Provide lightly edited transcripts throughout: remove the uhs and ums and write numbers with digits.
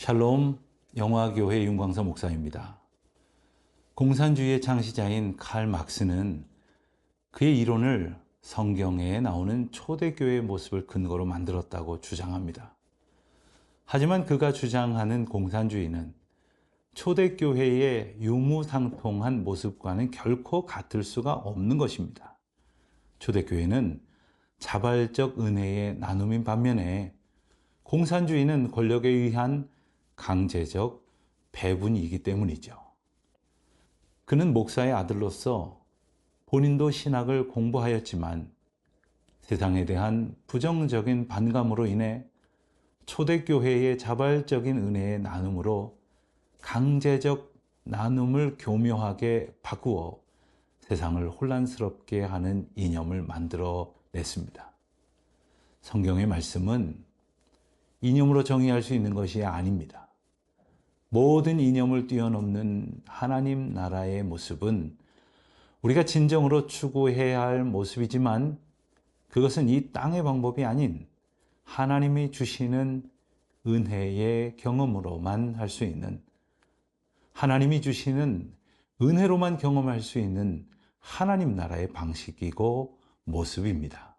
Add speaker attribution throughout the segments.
Speaker 1: 샬롬 영화교회 윤광서 목사입니다. 공산주의의 창시자인 칼 막스는 그의 이론을 성경에 나오는 초대교회의 모습을 근거로 만들었다고 주장합니다. 하지만 그가 주장하는 공산주의는 초대교회의 유무상통한 모습과는 결코 같을 수가 없는 것입니다. 초대교회는 자발적 은혜의 나눔인 반면에 공산주의는 권력에 의한 강제적 배분이기 때문이죠. 그는 목사의 아들로서 본인도 신학을 공부하였지만 세상에 대한 부정적인 반감으로 인해 초대교회의 자발적인 은혜의 나눔으로 강제적 나눔을 교묘하게 바꾸어 세상을 혼란스럽게 하는 이념을 만들어 냈습니다. 성경의 말씀은 이념으로 정의할 수 있는 것이 아닙니다. 모든 이념을 뛰어넘는 하나님 나라의 모습은 우리가 진정으로 추구해야 할 모습이지만 그것은 이 땅의 방법이 아닌 하나님이 주시는 은혜의 경험으로만 할 수 있는, 하나님이 주시는 은혜로만 경험할 수 있는 하나님 나라의 방식이고 모습입니다.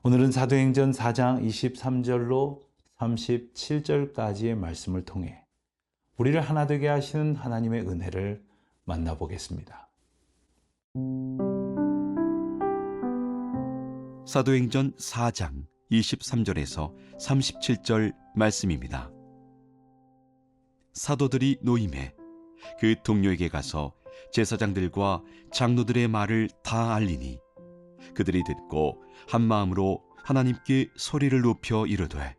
Speaker 1: 오늘은 사도행전 4장 23절로 37절까지의 말씀을 통해 우리를 하나 되게 하시는 하나님의 은혜를 만나보겠습니다.
Speaker 2: 사도행전 4장 23절에서 37절 말씀입니다. 사도들이 노임해 그 동료에게 가서 제사장들과 장로들의 말을 다 알리니 그들이 듣고 한 마음으로 하나님께 소리를 높여 이르되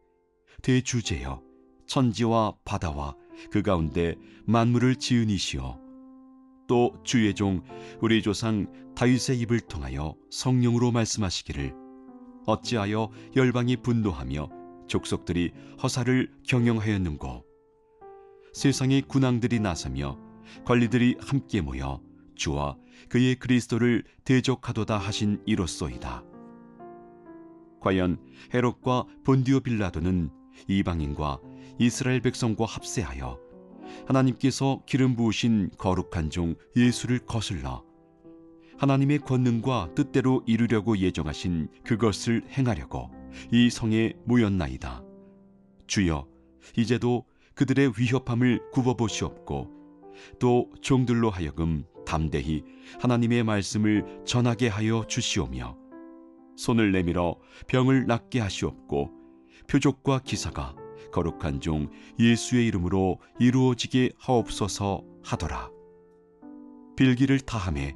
Speaker 2: 대주제여 천지와 바다와 그 가운데 만물을 지으니시오 또 주의 종 우리 조상 다윗의 입을 통하여 성령으로 말씀하시기를 어찌하여 열방이 분노하며 족속들이 허사를 경영하였는고 세상의 군왕들이 나서며 관리들이 함께 모여 주와 그의 그리스도를 대적하도다 하신 이로소이다. 과연 헤롯과 본디오 빌라도는 이방인과 이스라엘 백성과 합세하여 하나님께서 기름 부으신 거룩한 종 예수를 거슬러 하나님의 권능과 뜻대로 이루려고 예정하신 그것을 행하려고 이 성에 모였나이다. 주여 이제도 그들의 위협함을 굽어보시옵고 또 종들로 하여금 담대히 하나님의 말씀을 전하게 하여 주시오며 손을 내밀어 병을 낫게 하시옵고 표적과 기사가 거룩한 종 예수의 이름으로 이루어지게 하옵소서 하더라. 빌기를 다하매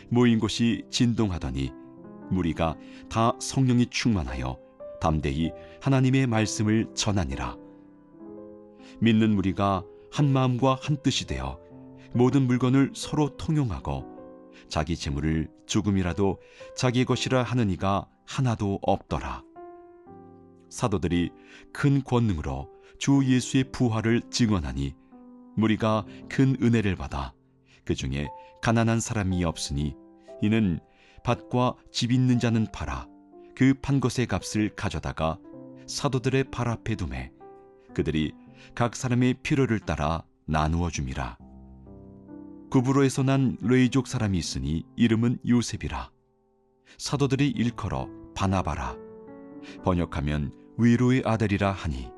Speaker 2: 모인 곳이 진동하더니 무리가 다 성령이 충만하여 담대히 하나님의 말씀을 전하니라. 믿는 무리가 한 마음과 한 뜻이 되어 모든 물건을 서로 통용하고 자기 재물을 조금이라도 자기 것이라 하는 이가 하나도 없더라. 사도들이 큰 권능으로 주 예수의 부활을 증언하니 무리가 큰 은혜를 받아 그 중에 가난한 사람이 없으니 이는 밭과 집 있는 자는 팔아 그 판 것의 값을 가져다가 사도들의 발 앞에 두매 그들이 각 사람의 필요를 따라 나누어 줌이라. 구브로에서 난 레이족 사람이 있으니 이름은 요셉이라. 사도들이 일컬어 바나바라 번역하면 위로의 아들이라 하니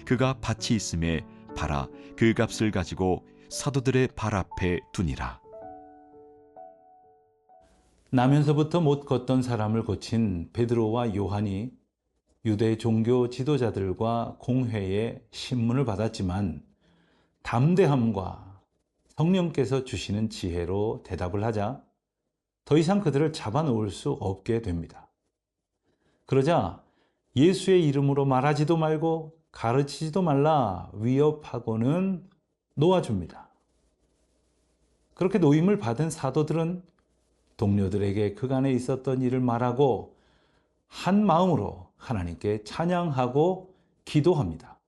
Speaker 2: 그가 밭이 있음에 팔아 그 값을 가지고 사도들의 발 앞에 두니라.
Speaker 1: 나면서부터 못 걷던 사람을 고친 베드로와 요한이 유대 종교 지도자들과 공회의 신문을 받았지만 담대함과 성령께서 주시는 지혜로 대답을 하자 더 이상 그들을 잡아놓을 수 없게 됩니다. 그러자 예수의 이름으로 말하지도 말고 가르치지도 말라 위협하고는 놓아줍니다. 그렇게 노임을 받은 사도들은 동료들에게 그간에 있었던 일을 말하고 한 마음으로 하나님께 찬양하고 기도합니다.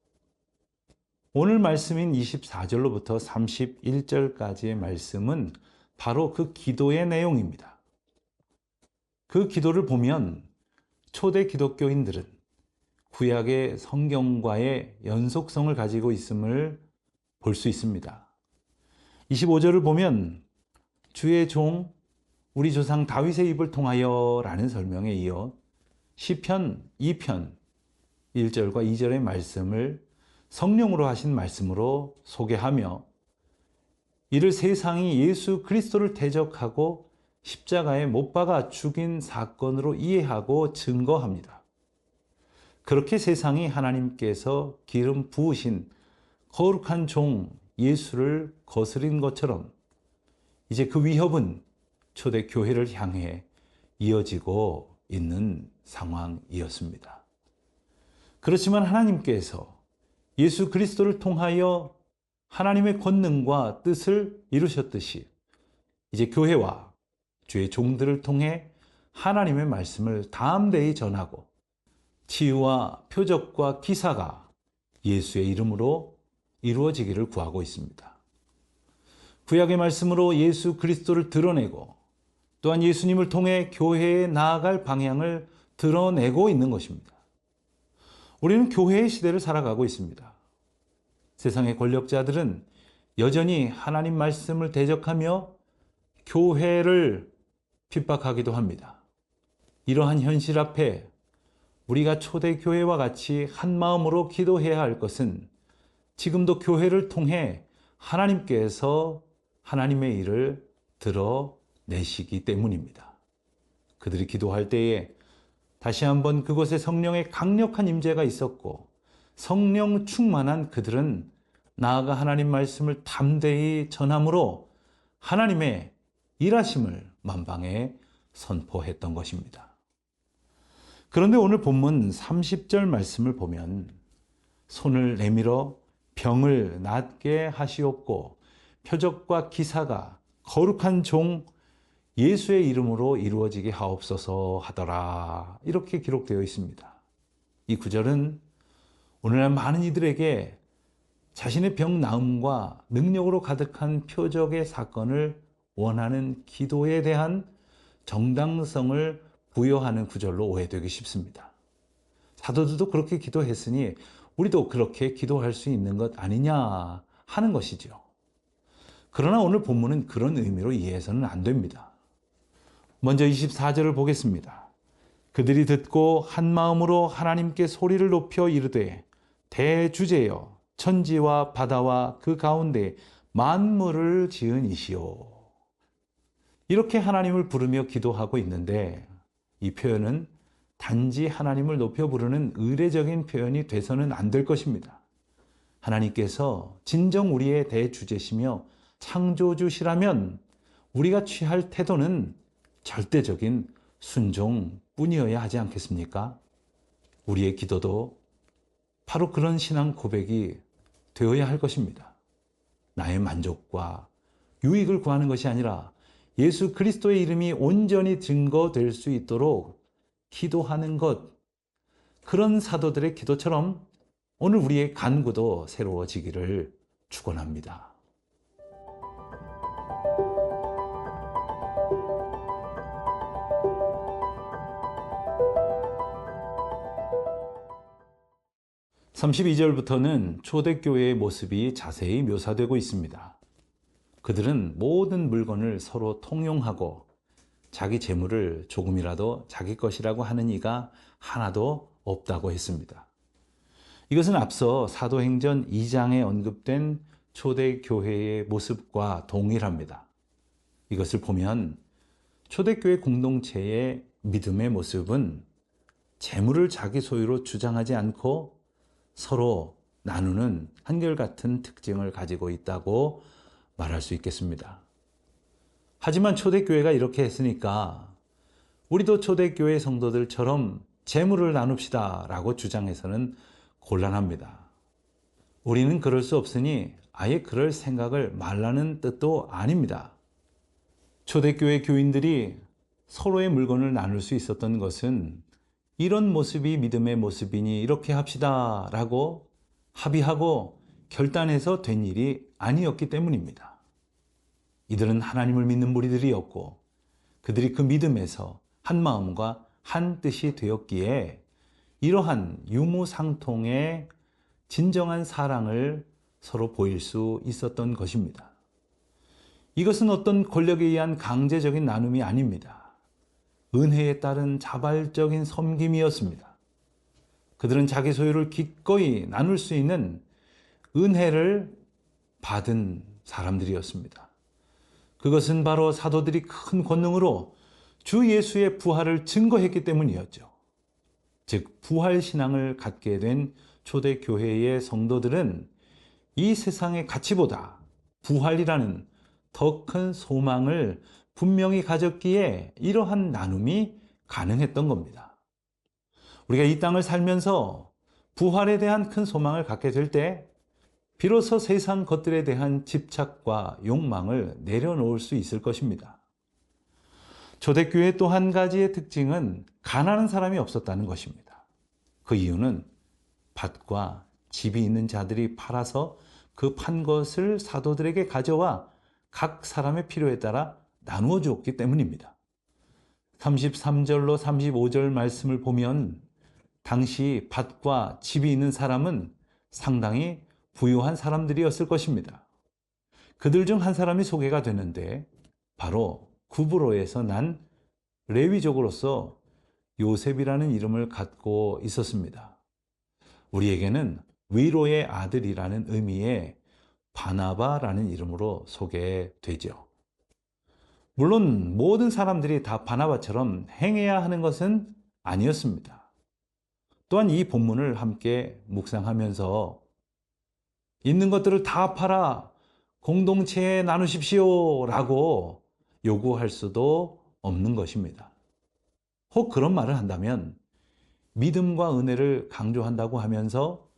Speaker 1: 오늘 말씀인 24절로부터 31절까지의 말씀은 바로 그 기도의 내용입니다. 그 기도를 보면 초대 기독교인들은 구약의 성경과의 연속성을 가지고 있음을 볼 수 있습니다. 25절을 보면 주의 종 우리 조상 다윗의 입을 통하여 라는 설명에 이어 시편 2편 1절과 2절의 말씀을 성령으로 하신 말씀으로 소개하며 이를 세상이 예수 그리스도를 대적하고 십자가에 못 박아 죽인 사건으로 이해하고 증거합니다. 그렇게 세상이 하나님께서 기름 부으신 거룩한 종 예수를 거스린 것처럼 이제 그 위협은 초대교회를 향해 이어지고 있는 상황이었습니다. 그렇지만 하나님께서 예수 그리스도를 통하여 하나님의 권능과 뜻을 이루셨듯이 이제 교회와 주의 종들을 통해 하나님의 말씀을 담대히 전하고 치유와 표적과 기사가 예수의 이름으로 이루어지기를 구하고 있습니다. 구약의 말씀으로 예수 그리스도를 드러내고 또한 예수님을 통해 교회에 나아갈 방향을 드러내고 있는 것입니다. 우리는 교회의 시대를 살아가고 있습니다. 세상의 권력자들은 여전히 하나님 말씀을 대적하며 교회를 핍박하기도 합니다. 이러한 현실 앞에 우리가 초대교회와 같이 한 마음으로 기도해야 할 것은 지금도 교회를 통해 하나님께서 하나님의 일을 드러내시기 때문입니다. 그들이 기도할 때에 다시 한번 그곳에 성령의 강력한 임재가 있었고 성령 충만한 그들은 나아가 하나님 말씀을 담대히 전함으로 하나님의 일하심을 만방에 선포했던 것입니다. 그런데 오늘 본문 30절 말씀을 보면 손을 내밀어 병을 낫게 하시옵고 표적과 기사가 거룩한 종 예수의 이름으로 이루어지게 하옵소서 하더라. 이렇게 기록되어 있습니다. 이 구절은 오늘날 많은 이들에게 자신의 병 나음과 능력으로 가득한 표적의 사건을 원하는 기도에 대한 정당성을 부여하는 구절로 오해되기 쉽습니다. 사도들도 그렇게 기도했으니 우리도 그렇게 기도할 수 있는 것 아니냐 하는 것이죠. 그러나 오늘 본문은 그런 의미로 이해해서는 안 됩니다. 먼저 24절을 보겠습니다. 그들이 듣고 한 마음으로 하나님께 소리를 높여 이르되 대주제여 천지와 바다와 그 가운데 만물을 지은 이시오. 이렇게 하나님을 부르며 기도하고 있는데 이 표현은 단지 하나님을 높여 부르는 의례적인 표현이 돼서는 안 될 것입니다. 하나님께서 진정 우리의 대주제시며 창조주시라면 우리가 취할 태도는 절대적인 순종뿐이어야 하지 않겠습니까? 우리의 기도도 바로 그런 신앙 고백이 되어야 할 것입니다. 나의 만족과 유익을 구하는 것이 아니라 예수 그리스도의 이름이 온전히 증거될 수 있도록 기도하는 것, 그런 사도들의 기도처럼 오늘 우리의 간구도 새로워지기를 축원합니다. (32절부터는) 초대교회의 모습이 자세히 묘사되고 있습니다. 그들은 모든 물건을 서로 통용하고 자기 재물을 조금이라도 자기 것이라고 하는 이가 하나도 없다고 했습니다. 이것은 앞서 사도행전 2장에 언급된 초대교회의 모습과 동일합니다. 이것을 보면 초대교회 공동체의 믿음의 모습은 재물을 자기 소유로 주장하지 않고 서로 나누는 한결같은 특징을 가지고 있다고 말할 수 있겠습니다. 하지만 초대교회가 이렇게 했으니까 우리도 초대교회 성도들처럼 재물을 나눕시다 라고 주장해서는 곤란합니다. 우리는 그럴 수 없으니 아예 그럴 생각을 말라는 뜻도 아닙니다. 초대교회 교인들이 서로의 물건을 나눌 수 있었던 것은 이런 모습이 믿음의 모습이니 이렇게 합시다 라고 합의하고 결단해서 된 일이 아니었기 때문입니다. 이들은 하나님을 믿는 무리들이었고 그들이 그 믿음에서 한 마음과 한 뜻이 되었기에 이러한 유무상통의 진정한 사랑을 서로 보일 수 있었던 것입니다. 이것은 어떤 권력에 의한 강제적인 나눔이 아닙니다. 은혜에 따른 자발적인 섬김이었습니다. 그들은 자기 소유를 기꺼이 나눌 수 있는 은혜를 받은 사람들이었습니다. 그것은 바로 사도들이 큰 권능으로 주 예수의 부활을 증거했기 때문이었죠. 즉, 부활신앙을 갖게 된 초대교회의 성도들은 이 세상의 가치보다 부활이라는 더 큰 소망을 분명히 가졌기에 이러한 나눔이 가능했던 겁니다. 우리가 이 땅을 살면서 부활에 대한 큰 소망을 갖게 될 때 비로소 세상 것들에 대한 집착과 욕망을 내려놓을 수 있을 것입니다. 초대교회의 또 한 가지의 특징은 가난한 사람이 없었다는 것입니다. 그 이유는 밭과 집이 있는 자들이 팔아서 그 판 것을 사도들에게 가져와 각 사람의 필요에 따라 나누어 주었기 때문입니다. 33절로 35절 말씀을 보면 당시 밭과 집이 있는 사람은 상당히 부유한 사람들이었을 것입니다. 그들 중 한 사람이 소개가 되는데 바로 구브로에서 난 레위족으로서 요셉이라는 이름을 갖고 있었습니다. 우리에게는 위로의 아들이라는 의미의 바나바라는 이름으로 소개되죠. 물론 모든 사람들이 다 바나바처럼 행해야 하는 것은 아니었습니다. 또한 이 본문을 함께 묵상하면서 있는 것들을 다 팔아 공동체에 나누십시오 라고 요구할 수도 없는 것입니다. 혹 그런 말을 한다면 믿음과 은혜를 강조한다고 하면서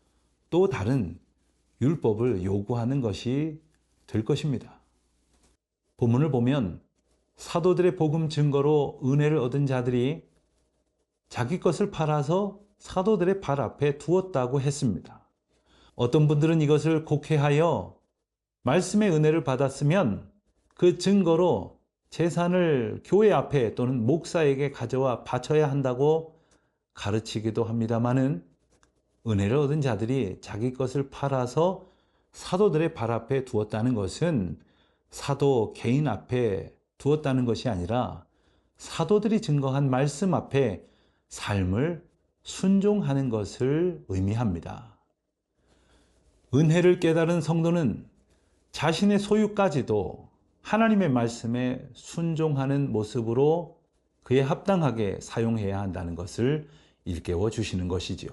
Speaker 1: 또 다른 율법을 요구하는 것이 될 것입니다. 본문을 보면 사도들의 복음 증거로 은혜를 얻은 자들이 자기 것을 팔아서 사도들의 발 앞에 두었다고 했습니다. 어떤 분들은 이것을 곡해하여 말씀의 은혜를 받았으면 그 증거로 재산을 교회 앞에 또는 목사에게 가져와 바쳐야 한다고 가르치기도 합니다마는 은혜를 얻은 자들이 자기 것을 팔아서 사도들의 발 앞에 두었다는 것은 사도 개인 앞에 두었다는 것이 아니라 사도들이 증거한 말씀 앞에 삶을 순종하는 것을 의미합니다. 은혜를 깨달은 성도는 자신의 소유까지도 하나님의 말씀에 순종하는 모습으로 그에 합당하게 사용해야 한다는 것을 일깨워 주시는 것이지요.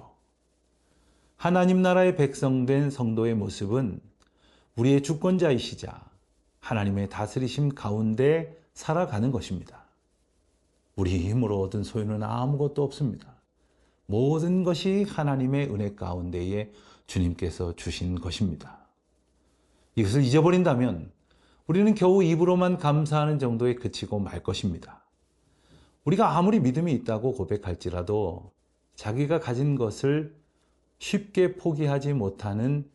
Speaker 1: 하나님 나라의 백성된 성도의 모습은 우리의 주권자이시자 하나님의 다스리심 가운데 살아가는 것입니다. 우리 힘으로 얻은 소유는 아무것도 없습니다. 모든 것이 하나님의 은혜 가운데에 주님께서 주신 것입니다. 이것을 잊어버린다면 우리는 겨우 입으로만 감사하는 정도에 그치고 말 것입니다. 우리가 아무리 믿음이 있다고 고백할지라도 자기가 가진 것을 쉽게 포기하지 못하는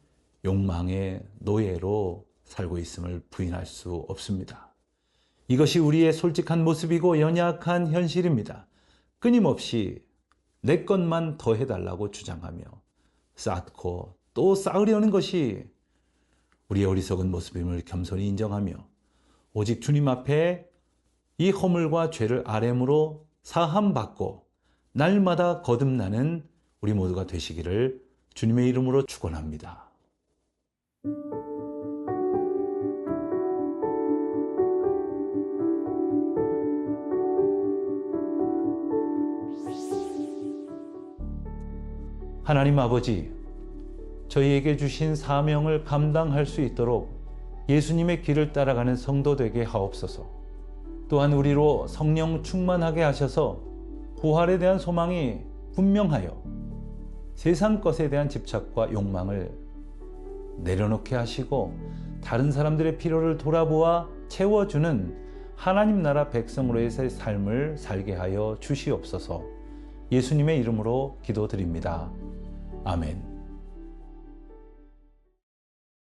Speaker 1: 욕망의 노예로 살고 있음을 부인할 수 없습니다. 이것이 우리의 솔직한 모습이고 연약한 현실입니다. 끊임없이 내 것만 더 해달라고 주장하며 쌓고 또 쌓으려는 것이 우리의 어리석은 모습임을 겸손히 인정하며 오직 주님 앞에 이 허물과 죄를 아뢰므로 사함받고 날마다 거듭나는 우리 모두가 되시기를 주님의 이름으로 축원합니다. 하나님 아버지, 저희에게 주신 사명을 감당할 수 있도록 예수님의 길을 따라가는 성도 되게 하옵소서. 또한 우리로 성령 충만하게 하셔서 부활에 대한 소망이 분명하여 세상 것에 대한 집착과 욕망을 내려놓게 하시고 다른 사람들의 필요를 돌아보아 채워주는 하나님 나라 백성으로의 삶을 살게 하여 주시옵소서. 예수님의 이름으로 기도드립니다. 아멘.